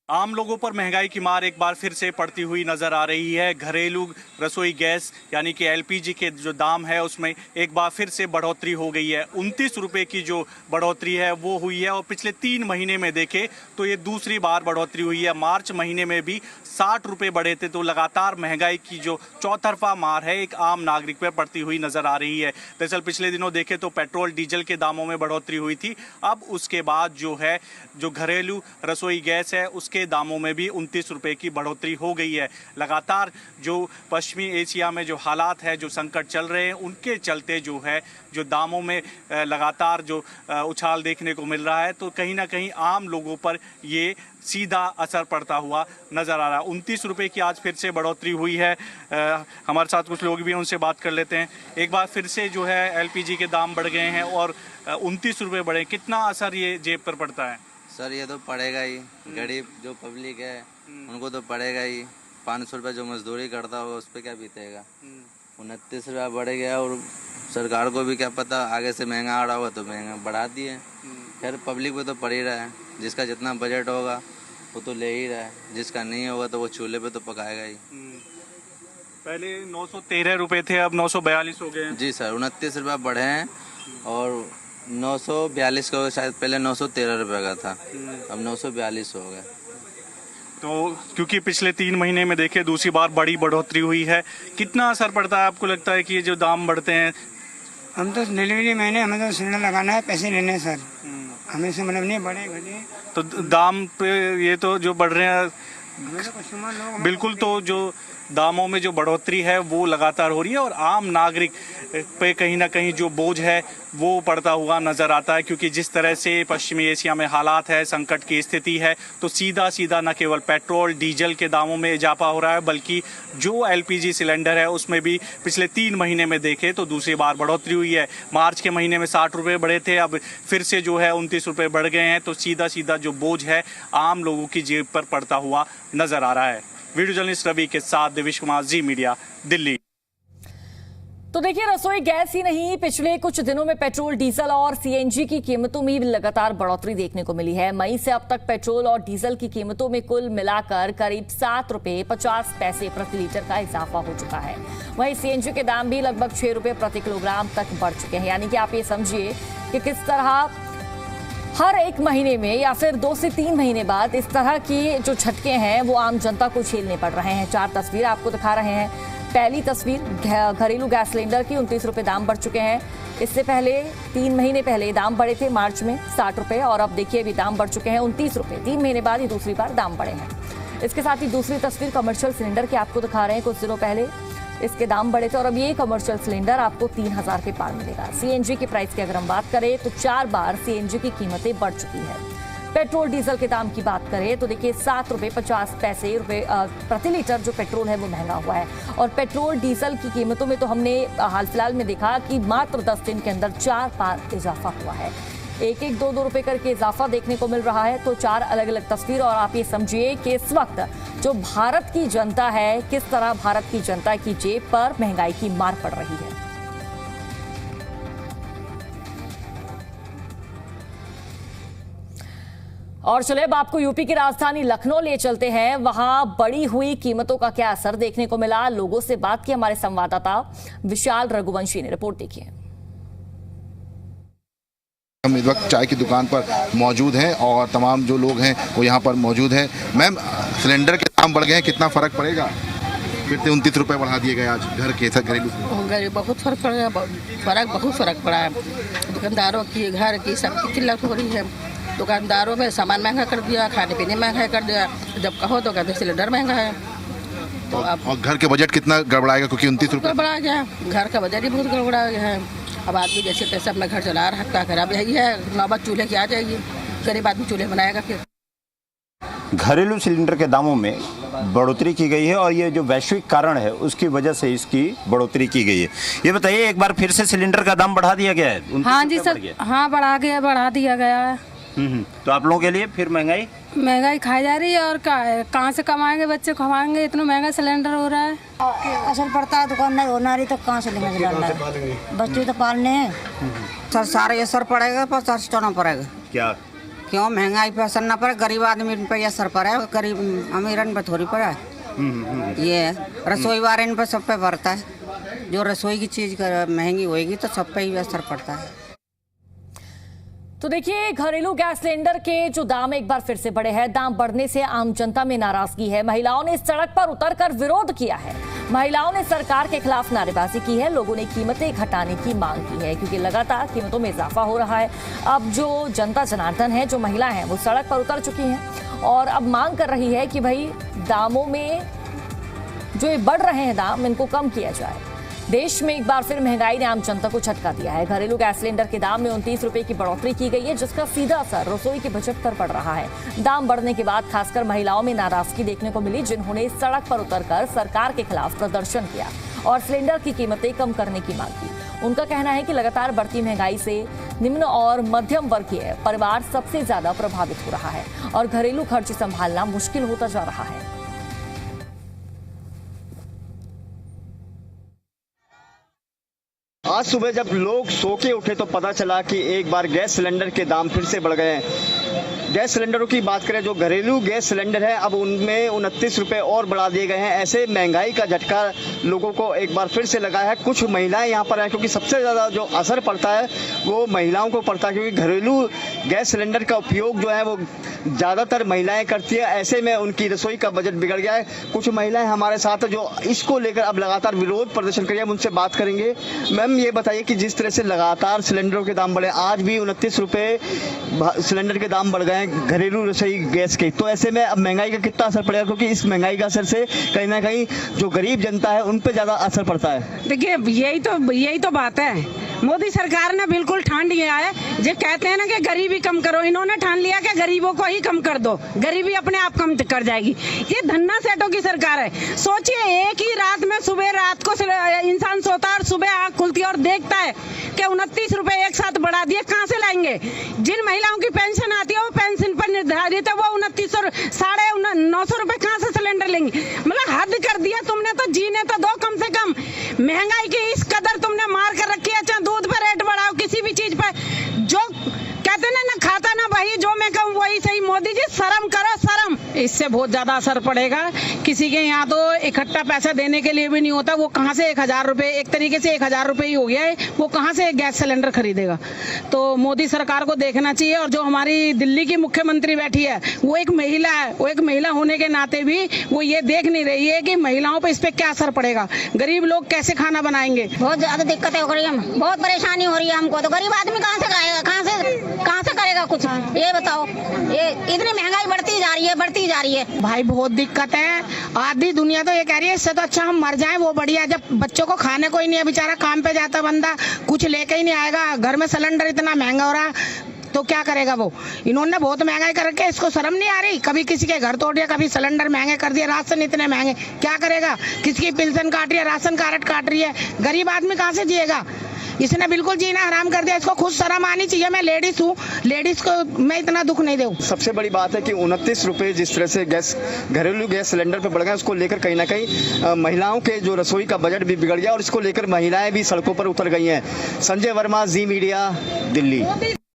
आम लोगों पर महंगाई की मार एक बार फिर से पड़ती हुई नजर आ रही है। घरेलू रसोई गैस यानी कि एलपीजी के जो दाम है उसमें एक बार फिर से बढ़ोतरी हो गई है। 29 रुपये की जो बढ़ोतरी है वो हुई है और पिछले 3 महीने में देखें तो ये दूसरी बार बढ़ोतरी हुई है। मार्च महीने में भी 60 रुपये बढ़े थे। तो लगातार महंगाई की जो चौतरफा मार है एक आम नागरिक पर पड़ती हुई नजर आ रही है। दरअसल पिछले दिनों देखें तो पेट्रोल डीजल के दामों में बढ़ोतरी हुई थी। अब उसके बाद जो है जो घरेलू रसोई गैस है उसके दामों में भी 29 रुपये की बढ़ोतरी हो गई है। लगातार जो पश्चिमी एशिया में जो हालात है, जो संकट चल रहे हैं, उनके चलते जो है जो दामों में लगातार जो उछाल देखने को मिल रहा है, तो कहीं ना कहीं आम लोगों पर ये सीधा असर पड़ता हुआ नजर आ रहा है। 29 रुपये की आज फिर से बढ़ोतरी हुई है। हमारे साथ कुछ लोग भी हैं, उनसे बात कर लेते हैं। एक बार फिर से जो है एलपीजी के दाम बढ़ गए हैं और 29 रुपये बढ़े। कितना असर ये जेब पर पड़ता है? सर ये तो पड़ेगा ही। गरीब जो पब्लिक है उनको तो पड़ेगा ही। 500 रुपये जो मजदूरी करता होगा उस पर क्या बीतेगा। 29 रुपया बढ़ गया और सरकार को भी क्या पता, आगे से महंगा आ रहा होगा तो महंगा बढ़ा दिए। खैर पब्लिक पे तो पड़ ही रहा है। जिसका जितना बजट होगा वो तो ले ही रहा है, जिसका नहीं होगा तो वो चूल्हे पे तो पकाएगा ही। पहले 913 रुपये थे, अब 942 हो गए हैं। जी सर, 29 रुपया बढ़े हैं और 942 का शायद पहले 913 रुपये का था, अब 942 हो गया। तो क्योंकि पिछले 3 महीने में देखे दूसरी बार बड़ी बढ़ोतरी हुई है, कितना असर पड़ता है आपको लगता है कि ये जो दाम बढ़ते हैं? हम तो डिलीवरी महीने हमें तो सिलेंडर लगाना है, पैसे लेने हैं सर। हमें से मतलब नहीं बढ़े घटे तो दाम पे ये तो जो बढ़ रहे हैं कस्टमर लोग बिल्कुल, तो जो दामों में जो बढ़ोतरी है वो लगातार हो रही है और आम नागरिक पे कहीं ना कहीं जो बोझ है वो पड़ता हुआ नजर आता है। क्योंकि जिस तरह से पश्चिमी एशिया में हालात है, संकट की स्थिति है, तो सीधा सीधा न केवल पेट्रोल डीजल के दामों में इजाफा हो रहा है, बल्कि जो एलपीजी सिलेंडर है उसमें भी पिछले 3 महीने में देखे तो दूसरी बार बढ़ोतरी हुई है। मार्च के महीने में 60 रुपये बढ़े थे, अब फिर से जो है 29 रुपये बढ़ गए हैं। तो सीधा सीधा जो बोझ है आम लोगों की जेब पर पड़ता हुआ नजर आ रहा है। वीडियो जर्नलिस्ट रवि के साथ देवेश कुमार, जी मीडिया, दिल्ली। तो देखिए, रसोई गैस ही नहीं, पिछले कुछ दिनों में पेट्रोल डीजल और सीएनजी की कीमतों में लगातार बढ़ोतरी देखने को मिली है। मई से अब तक पेट्रोल और डीजल की कीमतों में कुल मिलाकर करीब 7 रुपये 50 पैसे प्रति लीटर का इजाफा हो चुका है। वहीं सीएनजी के दाम भी लगभग 6 रुपये प्रति किलोग्राम तक बढ़ चुके हैं। यानी कि आप ये समझिए कि किस तरह हर एक महीने में या फिर 2 से 3 महीने बाद इस तरह की जो झटके हैं वो आम जनता को झेलने पड़ रहे हैं। 4 तस्वीरें आपको दिखा रहे हैं। पहली तस्वीर, घरेलू गैस सिलेंडर की 29 रुपये दाम बढ़ चुके हैं। इससे पहले 3 महीने पहले दाम बढ़े थे मार्च में 60 रुपये और अब देखिए अभी दाम बढ़ चुके हैं 29 रुपये। 3 महीने बाद ही दूसरी बार दाम बढ़े हैं। इसके साथ ही दूसरी तस्वीर कमर्शियल सिलेंडर की आपको दिखा रहे हैं। कुछ दिनों पहले इसके दाम बढ़े थे और अब ये कमर्शियल सिलेंडर आपको 3000 के पार मिलेगा। सीएनजी की प्राइस की अगर हम बात करें तो 4 बार सीएनजी की कीमतें बढ़ चुकी है। पेट्रोल डीजल के दाम की बात करें तो देखिए 7 रुपये 50 पैसे प्रति लीटर जो पेट्रोल है वो महंगा हुआ है। और पेट्रोल डीजल की कीमतों में तो हमने हाल फिलहाल में देखा कि मात्र 10 दिन के अंदर 4 बार इजाफा हुआ है। 1-1, 2-2 रुपए करके इजाफा देखने को मिल रहा है। तो 4 अलग अलग तस्वीर और आप ये समझिए कि इस वक्त जो भारत की जनता है, किस तरह भारत की जनता की जेब पर महंगाई की मार पड़ रही है। और चलिए अब आपको यूपी की राजधानी लखनऊ ले चलते हैं। वहां बढ़ी हुई कीमतों का क्या असर देखने को मिला, लोगों से बात की हमारे संवाददाता विशाल रघुवंशी ने। रिपोर्ट देखिए। हम इस वक्त चाय की दुकान पर मौजूद हैं और तमाम जो लोग हैं वो यहाँ पर मौजूद हैं। मैम, सिलेंडर के दाम बढ़ गए हैं, कितना फर्क पड़ेगा? फिर से 29 रुपये बढ़ा दिए गए आज घर के घरेलू। बहुत फर्क पड़ गया, बहुत फर्क पड़ा है। दुकानदारों की, घर की, सबकी किल्लत हो रही है। दुकानदारों में सामान महंगा कर दिया, खाने पीने महंगा कर दिया। जब कहो तो कहते सिलेंडर महंगा है। तो अब और घर के बजट कितना गड़बड़ाएगा, क्योंकि 29 रुपये गड़बड़ा गया। घर का बजट ही बहुत गड़बड़ा गया है। अब आदमी जैसे तैसे अपना घर चला रहा है, क्या करा। अब यही है, नौबत चूल्हे की आ जाएगी। गरीब आदमी चूल्हे बनाएगा फिर। घरेलू सिलेंडर के दामों में बढ़ोतरी की गई है और ये जो वैश्विक कारण है उसकी वजह से इसकी बढ़ोतरी की गई है। ये बताइए, एक बार फिर से सिलेंडर का दाम बढ़ा दिया गया है? हाँ जी सर, हाँ बढ़ा दिया गया है। तो आप लोगों के लिए फिर महंगाई खाई जा रही है और कहाँ से कमाएंगे, बच्चे खवाएंगे, इतना महंगा सिलेंडर हो रहा है। असर पड़ता है, दुकान नहीं होना रही तो कहाँ से लेंगे सिलेंडर, बच्चे तो पालने हैं। सर सारे असर पड़ेगा पर सर चढ़ना पड़ेगा। क्या क्यों महंगाई पे असर ना पड़े, गरीब आदमी पे असर पड़े, गरीब अमीरन पे थोड़ी पड़ा है। ये है, रसोई वाले पे सब पे पड़ता है। जो रसोई की चीज महंगी होएगी तो सब पे ही असर पड़ता है। तो देखिए, घरेलू गैस सिलेंडर के जो दाम एक बार फिर से बढ़े हैं। दाम बढ़ने से आम जनता में नाराजगी है। महिलाओं ने सड़क पर उतरकर विरोध किया है। महिलाओं ने सरकार के खिलाफ नारेबाजी की है। लोगों ने कीमतें घटाने की मांग की है, क्योंकि लगातार कीमतों में इजाफा हो रहा है। अब जो जनता जनार्दन है, जो महिला है, वो सड़क पर उतर चुकी हैं और अब मांग कर रही है कि भाई दामों में जो ये बढ़ रहे हैं दाम, इनको कम किया जाए। देश में एक बार फिर महंगाई ने आम जनता को झटका दिया है। घरेलू गैस सिलेंडर के दाम में 29 रुपए की बढ़ोतरी की गई है, जिसका सीधा असर रसोई के बजट पर पड़ रहा है। दाम बढ़ने के बाद खासकर महिलाओं में नाराजगी देखने को मिली, जिन्होंने सड़क पर उतरकर सरकार के खिलाफ प्रदर्शन किया और सिलेंडर की कीमतें कम करने की मांग की। उनका कहना है कि लगातार बढ़ती महंगाई से निम्न और मध्यम वर्गीय परिवार सबसे ज्यादा प्रभावित हो रहा है और घरेलू खर्च संभालना मुश्किल होता जा रहा है। आज सुबह जब लोग सो के उठे तो पता चला कि एक बार गैस सिलेंडर के दाम फिर से बढ़ गए हैं। गैस सिलेंडरों की बात करें, जो घरेलू गैस सिलेंडर है, अब उनमें 29 रुपये और बढ़ा दिए गए हैं। ऐसे महंगाई का झटका लोगों को एक बार फिर से लगा है। कुछ महिलाएं यहाँ पर हैं, क्योंकि सबसे ज़्यादा जो असर पड़ता है वो महिलाओं को पड़ता है, क्योंकि घरेलू गैस सिलेंडर का उपयोग जो है वो ज़्यादातर महिलाएं करती है। ऐसे में उनकी रसोई का बजट बिगड़ गया है। कुछ महिलाएं हमारे साथ हैं जो इसको लेकर अब लगातार विरोध प्रदर्शन कर रही है। हम उनसे बात करेंगे। मैम, ये बताइए कि जिस तरह से लगातार सिलेंडरों के दाम बढ़े, आज भी 29 रुपये सिलेंडर के दाम बढ़ गए हैं घरेलू रसोई गैस के, तो ऐसे में अब महंगाई का कितना असर पड़ेगा? क्योंकि इस महंगाई का असर से कहीं ना कहीं जो गरीब जनता है उन पर ज़्यादा असर पड़ता है। देखिए, यही तो बात है। मोदी सरकार ने बिल्कुल ठान लिया है। जो कहते हैं ना कि गरीबी कम करो, इन्होंने ठान लिया कि गरीबों को ही कम कर दो, गरीबी अपने आप कम कर जाएगी। ये धन्ना सेठों की सरकार है। सोचिए, एक ही रात में सुबह रात को इंसान सोता है और सुबह आँख खुलती है और देखता है कि 29 रुपए एक साथ बढ़ा दिए। कहाँ से लाएंगे? जिन महिलाओं की पेंशन आती है वो पेंशन पर निर्धारित है, वो 2900 950 रुपए कहाँ से सिलेंडर लेंगे? मतलब हद कर दिया तुमने। तो जीने तो दो कम से कम। महंगाई की इस कदर तुमने मार कर रखी है। चाहे दूध पे रेट बढ़ाओ, किसी भी चीज पे, जो कहते ना खाता ना भाई, जो मैं कहूँ वही सही। मोदी जी, शर्म करो, शर्म। इससे बहुत ज्यादा असर पड़ेगा। किसी के यहाँ तो इकट्ठा पैसा देने के लिए भी नहीं होता। वो कहाँ से 1000 रुपए, एक तरीके से 1000 रुपए ही हो गया है, वो कहाँ से गैस सिलेंडर खरीदेगा? तो मोदी सरकार को देखना चाहिए। और जो हमारी दिल्ली की मुख्यमंत्री बैठी है, वो एक महिला है। वो एक महिला होने के नाते भी वो ये देख नहीं रही है कि महिलाओं पर इस पे क्या असर पड़ेगा। गरीब लोग कैसे खाना बनाएंगे? बहुत ज्यादा दिक्कतें हो रही है, बहुत परेशानी हो रही है हमको। तो गरीब आदमी कहाँ से खाएगा, कहाँ से करेगा कुछ? ये बताओ, ये इतनी महंगाई बढ़ती जा रही है भाई। बहुत दिक्कत है। आधी दुनिया तो ये कह रही है इससे तो अच्छा हम मर जाएं, वो बढ़िया। जब बच्चों को खाने को ही नहीं है, बेचारा काम पे जाता बंदा कुछ लेके ही नहीं आएगा, घर में सिलेंडर इतना महंगा हो रहा तो क्या करेगा वो? इन्होंने बहुत महंगाई करके, इसको शर्म नहीं आ रही? कभी किसी के घर तोड़ दिया, कभी सिलेंडर महंगे कर दिया, राशन इतने महंगे, क्या करेगा? किसी की पेंशन काट रही है, राशन कार्ड काट रही है, गरीब आदमी कहाँ से जिएगा? इसने बिल्कुल जीना हराम कर दिया। इसको खुद शर्म आनी चाहिए। मैं लेडीज हूँ, लेडीज को मैं इतना दुख नहीं दूँ। सबसे बड़ी बात है कि 29 रुपये जिस तरह से घरेलू गैस सिलेंडर पे बढ़ गए, उसको लेकर कहीं ना कहीं महिलाओं के जो रसोई का बजट भी बिगड़ गया और इसको लेकर महिलाएं भी सड़कों पर उतर गई हैं। संजय वर्मा, जी मीडिया, दिल्ली।